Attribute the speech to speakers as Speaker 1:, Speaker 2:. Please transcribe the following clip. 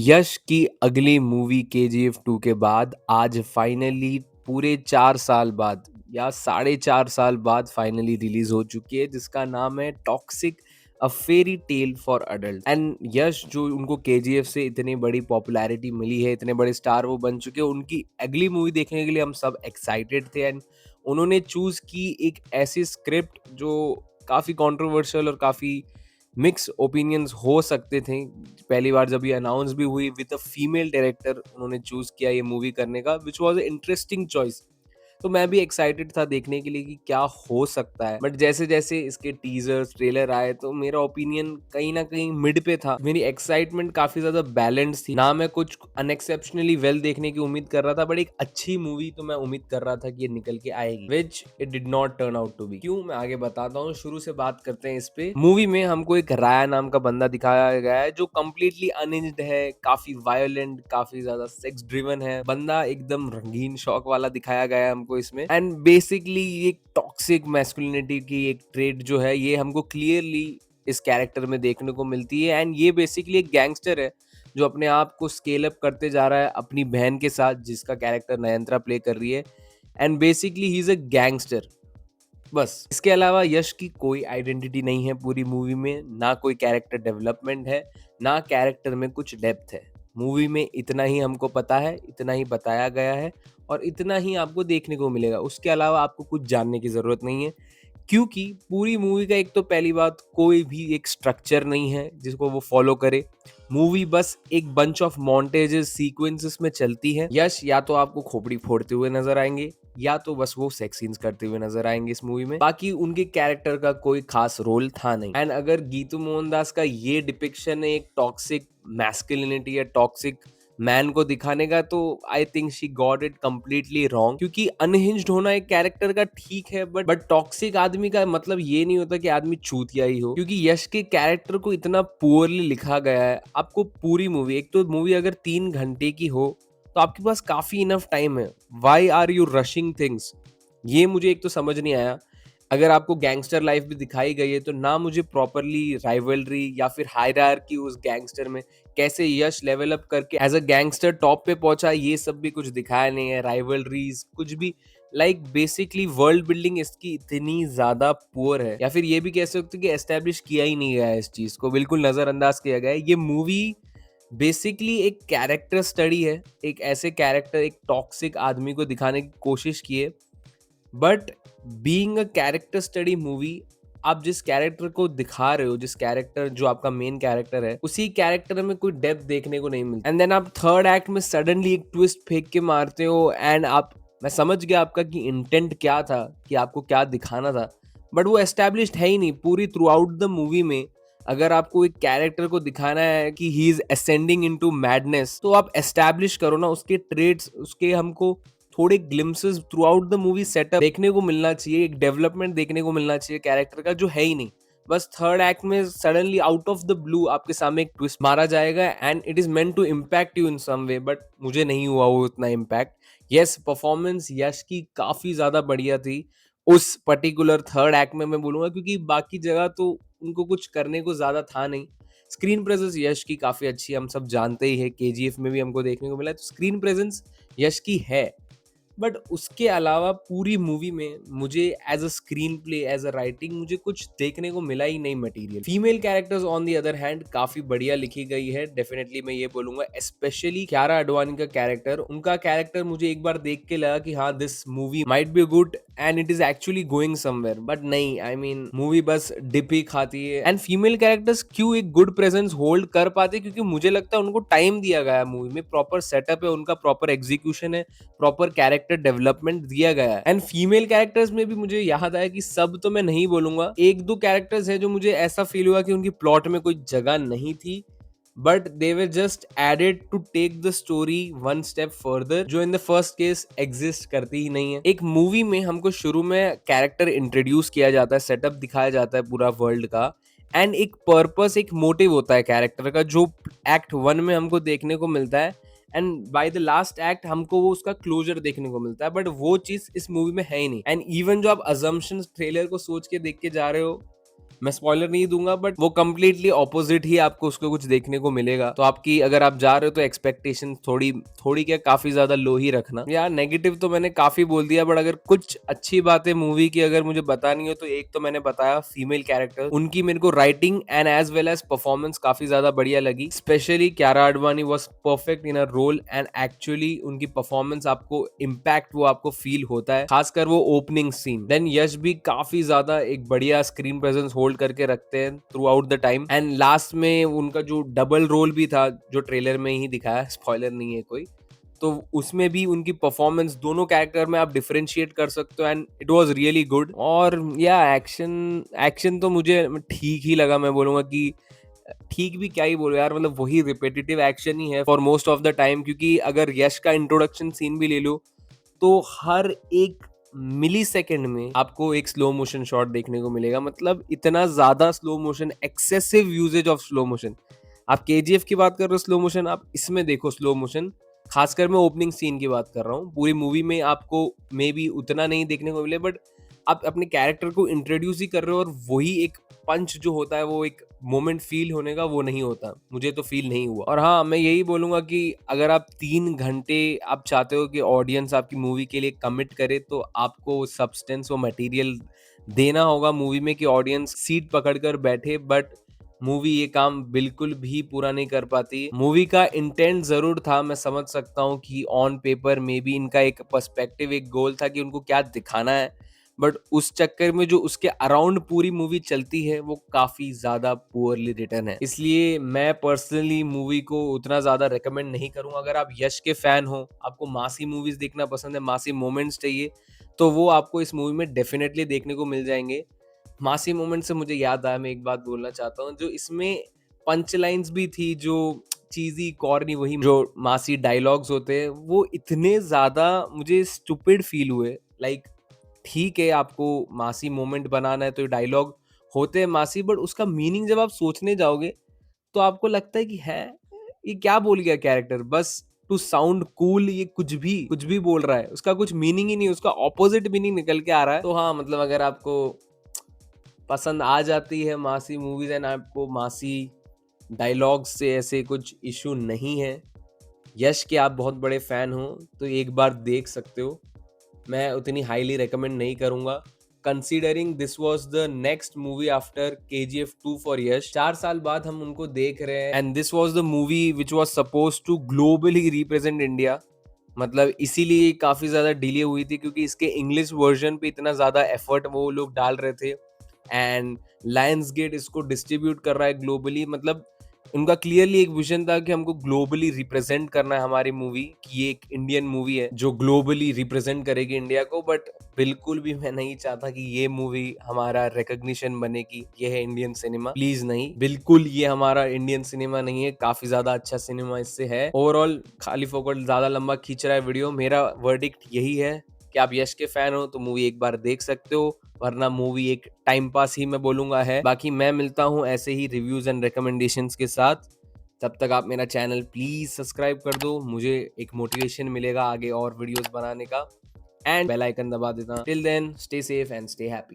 Speaker 1: यश की अगली movie KGF 2 के बाद आज फाइनली पूरे 4 साल बाद या साढ़े 4 साल बाद फाइनली रिलीज हो चुकी है, जिसका नाम है toxic a fairy tale for adult. And Yash जो उनको केजीएफ से इतनी बड़ी पॉपुलैरिटी मिली है, इतने बड़े स्टार वो बन चुके हैं, उनकी अगली मूवी देखने के लिए हम सब एक्साइटेड थे। एंड उन्होंने चूज की एक ऐसी स्क्रिप्ट जो काफी कंट्रोवर्शियल और काफी मिक्स ओपिनियंस हो सकते थे। पहली बार जब ये अनाउंस भी हुई विद अ फीमेल डायरेक्टर उन्होंने चूज किया ये मूवी करने का, which was a interesting choice. तो मैं भी एक्साइटेड था देखने के लिए कि क्या हो सकता है। बट जैसे जैसे इसके टीजर्स ट्रेलर आए तो मेरा ओपिनियन कहीं ना कहीं मिड पे था। मेरी एक्साइटमेंट काफी ज्यादा बैलेंस थी ना, मैं कुछ अनएक्सेप्शनली वेल देखने की उम्मीद कर रहा था, बट एक अच्छी मूवी तो मैं उम्मीद कर रहा था कि ये निकल के आएगी, which it did not turn out to be. क्यों, मैं आगे बताता हूँ। शुरू से बात करते हैं इस पे। मूवी में हमको एक राया नाम का बंदा दिखाया गया है जो कम्प्लीटली अनहिंज्ड है, काफी वायलेंट, काफी ज्यादा सेक्स ड्रिवन है। बंदा एकदम रंगीन शौक वाला दिखाया गया है हमको इसमें। एंड बेसिकली ये टॉक्सिक मैस्कुलिनिटी की एक ट्रेड जो है ये हमको क्लियरली इस कैरेक्टर में देखने को मिलती है। एंड ये बेसिकली एक गैंगस्टर है जो अपने आप को स्केल अप करते जा रहा है अपनी बहन के साथ, जिसका कैरेक्टर नयनतारा प्ले कर रही है। And basically he is a gangster, बस। इसके अलावा यश की कोई आइडेंटिटी नहीं है पूरी मूवी में, ना कोई कैरेक्टर डेवलपमेंट है, ना कैरेक्टर में कुछ डेप्थ है। मूवी में इतना ही हमको पता है, इतना ही बताया गया है और इतना ही आपको देखने को मिलेगा। उसके अलावा आपको कुछ जानने की जरूरत नहीं है, क्योंकि पूरी मूवी का एक तो पहली बात कोई भी एक स्ट्रक्चर नहीं है जिसको वो फॉलो करे। मूवी बस एक बंच ऑफ मॉन्टेजेस सीक्वेंसेस में चलती है। यश या तो आपको खोपड़ी फोड़ते हुए नजर आएंगे या तो बस वो सेक्स सीन्स करते हुए नजर आएंगे इस मूवी में। बाकी उनके कैरेक्टर का कोई खास रोल था नहीं। एंड अगर गीतू मोहनदास का ये डिपिक्शन है एक टॉक्सिक मैस्कुलिनिटी या टॉक्सिक मैन को दिखाने का, तो I think she got it completely wrong. क्योंकि अनहिंज्ड होना एक कैरेक्टर का ठीक है, बट टॉक्सिक आदमी का मतलब ये नहीं होता कि आदमी चूतिया ही हो। क्योंकि यश के कैरेक्टर को इतना पुअरली लिखा गया है। आपको पूरी मूवी, एक तो मूवी अगर 3 घंटे की हो तो आपके पास काफी इनफ टाइम है। Why are you rushing things, ये मुझे एक तो समझ नहीं आया। अगर आपको गैंगस्टर लाइफ भी दिखाई गई है तो ना मुझे प्रॉपरली राइवलरी या फिर हायरार्की उस गैंगस्टर में कैसे यश लेवल अप करके एज अ गैंगस्टर टॉप पे पहुंचा, ये सब भी कुछ दिखाया नहीं है। राइवलरीज कुछ भी, लाइक बेसिकली वर्ल्ड बिल्डिंग इसकी इतनी ज्यादा पुअर है, या फिर ये भी कह सकते हो कि एस्टेब्लिश किया ही नहीं गया है। इस चीज को बिल्कुल नजरअंदाज किया गया है। ये मूवी बेसिकली एक कैरेक्टर स्टडी है, एक ऐसे कैरेक्टर, एक टॉक्सिक आदमी को दिखाने की कोशिश की है। But being a character study movie, आप जिस कैरेक्टर को दिखा रहे हो, जिस कैरेक्टर जो आपका मेन कैरेक्टर है, उसी कैरेक्टर में कोई डेप्थ देखने को नहीं मिलती। एंड देन आप थर्ड एक्ट में सडनली एक ट्विस्ट फेंक के मारते हो। एंड आप, मैं समझ गया आपका कि इंटेंट क्या था, कि आपको क्या दिखाना था, बट वो एस्टेब्लिश्ड है ही नहीं पूरी थ्रू आउट द मूवी में। अगर आपको एक कैरेक्टर को दिखाना है कि he is ascending into madness, तो आप एस्टैब्लिश करो ना उसके ट्रेड्स, उसके हमको थोड़े glimpses through out the movie setup देखने को मिलना चाहिए, एक डेवलपमेंट देखने को मिलना चाहिए कैरेक्टर का, जो है ही नहीं। बस थर्ड एक्ट में suddenly out of the blue आपके सामने एक ट्विस्ट मारा जाएगा and it is meant to impact you in some way, but मुझे नहीं हुआ वो उतना इम्पैक्ट। यस, परफॉर्मेंस यश की काफी ज्यादा बढ़िया थी उस पर्टिकुलर थर्ड एक्ट में, मैं बोलूंगा, क्योंकि बाकी जगह तो उनको कुछ करने को ज्यादा था नहीं। स्क्रीन प्रेजेंस यश की काफी अच्छी है, हम सब जानते ही है, केजीएफ में भी हमको देखने को मिला है, तो स्क्रीन प्रेजेंस यश की है। बट उसके अलावा पूरी मूवी में मुझे as a screenplay, as a writing, मुझे कुछ देखने को मिला ही नहीं material. Female characters on the other hand काफी बढ़िया लिखी गई है, डेफिनेटली मैं ये बोलूंगा। स्पेशली क्यारा अडवाणी का कैरेक्टर, उनका कैरेक्टर मुझे एक बार देख के लगा कि हाँ, this movie might be good and it is actually going somewhere, but नहीं, आई मीन मूवी बस डिप ही खाती है। एंड फीमेल कैरेक्टर्स क्यों एक गुड प्रेजेंस होल्ड कर पाते, क्योंकि मुझे लगता है उनको टाइम दिया गया है मूवी में, प्रॉपर सेटअप है उनका, प्रॉपर एग्जीक्यूशन है, प्रॉपर कैरेक्टर डेवलपमेंट दिया गया है। एंड फीमेल कैरेक्टर्स में भी मुझे याद आया कि सब तो मैं नहीं बोलूंगा, एक दो कैरेक्टर्स है जो मुझे ऐसा फील हुआ कि उनकी प्लॉट में कोई जगह नहीं थी, but they were just added to take the story one step further, जो in the first case exist करती ही नहीं है। एक मूवी में हमको शुरू में कैरेक्टर इंट्रोड्यूस किया जाता है, सेटअप दिखाया जाता है पूरा वर्ल्ड का, एंड एक पर्पस, एक मोटिव होता है कैरेक्टर का, जो एक्ट 1 में हमको देखने को मिलता है। And by the last act हमको वो उसका क्लोजर देखने को मिलता है, बट वो चीज इस मूवी में है ही नहीं। एंड इवन जो आप अजम्पशंस ट्रेलर को सोच के देख के जा रहे हो, मैं स्पॉइलर नहीं दूंगा, बट वो कंप्लीटली ऑपोजिट ही आपको उसको कुछ देखने को मिलेगा। तो आपकी अगर आप जा रहे हो तो एक्सपेक्टेशन थोड़ी थोड़ी क्या काफी ज्यादा लो ही रखना। यार नेगेटिव तो मैंने काफी बोल दिया, बट अगर कुछ अच्छी बातें मूवी की अगर मुझे बतानी हो तो एक तो मैंने बताया फीमेल कैरेक्टर, उनकी मेरे को writing and as well as performance काफी ज्यादा बढ़िया लगी। Specially Kiara Advani was perfect in a role, and actually उनकी परफॉर्मेंस आपको इम्पैक्ट वो आपको फील होता है, खासकर वो ओपनिंग सीन। देन यश भी काफी ज्यादा एक बढ़िया स्क्रीन प्रेजेंस होल्ड करके रखते हैं through out the time. And last में उनका जो डबल रोल भी था जो ट्रेलर में ही दिखाया, स्पॉइलर नहीं है कोई, तो उसमें भी उनकी परफॉर्मेंस दोनों कैरेक्टर में आप डिफरेंशिएट कर सकते हो, and it was really good. और या एक्शन एक्शन तो मुझे ठीक ही लगा। मैं बोलूंगा कि ठीक भी क्या ही बोलो यार, मतलब वही रिपीटेटिव एक्शन ही है for most of the time. क्योंकि अगर यश का इंट्रोडक्शन सीन भी ले लो तो हर एक मिली सेकेंड में आपको एक स्लो मोशन शॉट देखने को मिलेगा। मतलब इतना ज्यादा slow motion, excessive usages of slow motion. आप केजीएफ की बात कर रहे हो स्लो मोशन, आप इसमें देखो स्लो मोशन। खासकर मैं ओपनिंग सीन की बात कर रहा हूँ, पूरी मूवी में आपको मे बी उतना नहीं देखने को मिले, बट आप अपने कैरेक्टर को इंट्रोड्यूस ही कर रहे हो और वही एक पंच जो होता है, वो एक मोमेंट फील होने का वो नहीं होता। मुझे तो फील नहीं हुआ। और हाँ, मैं यही बोलूंगा कि अगर आप 3 घंटे आप चाहते हो कि ऑडियंस आपकी मूवी के लिए कमिट करे, तो आपको सब्सटेंस और मटेरियल देना होगा मूवी में कि ऑडियंस सीट पकड़कर बैठे। बट मूवी ये काम बिल्कुल भी पूरा नहीं कर पाती। मूवी का इंटेंट जरूर था, मैं समझ सकता हूँ कि ऑन पेपर में भी इनका एक पर्सपेक्टिव, एक गोल था कि उनको क्या दिखाना है, बट उस चक्कर में जो उसके अराउंड पूरी मूवी चलती है वो काफी ज्यादा पुअरली रिटर्न है। इसलिए मैं पर्सनली मूवी को उतना ज्यादा रेकमेंड नहीं करूंगा। अगर आप यश के फैन हो, आपको मासी मूवीज देखना पसंद है, मासी मोमेंट्स चाहिए, तो वो आपको इस मूवी में डेफिनेटली देखने को मिल जाएंगे। मासी मोमेंट से मुझे याद आया, मैं एक बात बोलना चाहता हूँ, जो इसमें पंच लाइन्स भी थी, जो चीजी कॉर्नी, वही जो मासी डायलॉग्स होते हैं, वो इतने ज्यादा मुझे स्टूपिड फील हुए। लाइक ठीक है, आपको मासी मोमेंट बनाना है तो डायलॉग होते हैं मासी, बट उसका मीनिंग जब आप सोचने जाओगे तो आपको लगता है कि है ये क्या बोल गया कैरेक्टर, बस टू साउंड कूल ये कुछ भी बोल रहा है, उसका कुछ मीनिंग ही नहीं, उसका ऑपोजिट मीनिंग निकल के आ रहा है। तो हाँ, मतलब अगर आपको पसंद आ जाती है मासी मूवीज एंड आपको मासी डायलॉग्स से ऐसे कुछ इशू नहीं है, यश के आप बहुत बड़े फैन हो, तो एक बार देख सकते हो। मैं उतनी हाईली रेकमेंड नहीं करूंगा, considering this was the next movie after KGF 2 for Yash. 4 साल बाद हम उनको देख रहे हैं, and this was the movie which was suppose to globally represent India. मतलब इसीलिए काफी ज्यादा डिले हुई थी, क्योंकि इसके इंग्लिश वर्जन पे इतना ज्यादा एफर्ट वो लोग डाल रहे थे, एंड लायंस गेट इसको डिस्ट्रीब्यूट कर रहा है ग्लोबली। मतलब उनका क्लियरली एक विजन था कि हमको ग्लोबली रिप्रेजेंट करना है हमारी मूवी, कि ये एक इंडियन मूवी है जो ग्लोबली रिप्रेजेंट करेगी इंडिया को। बट बिल्कुल भी मैं नहीं चाहता कि ये मूवी हमारा रिकॉग्निशन बने कि ये है इंडियन सिनेमा। प्लीज नहीं, बिल्कुल ये हमारा इंडियन सिनेमा नहीं है। काफी ज्यादा अच्छा सिनेमा इससे है। ओवरऑल खाली फोकट ज्यादा लंबा खींच रहा है वीडियो, मेरा वर्डिक्ट यही है कि आप यश के फैन हो तो मूवी एक बार देख सकते हो, वरना मूवी एक टाइम पास ही मैं बोलूंगा है। बाकी मैं मिलता हूँ ऐसे ही रिव्यूज एंड रिकमेंडेशंस के साथ। तब तक आप मेरा चैनल प्लीज सब्सक्राइब कर दो, मुझे एक मोटिवेशन मिलेगा आगे और वीडियोस बनाने का, एंड बेल आइकन दबा देना। Till then stay safe and stay happy.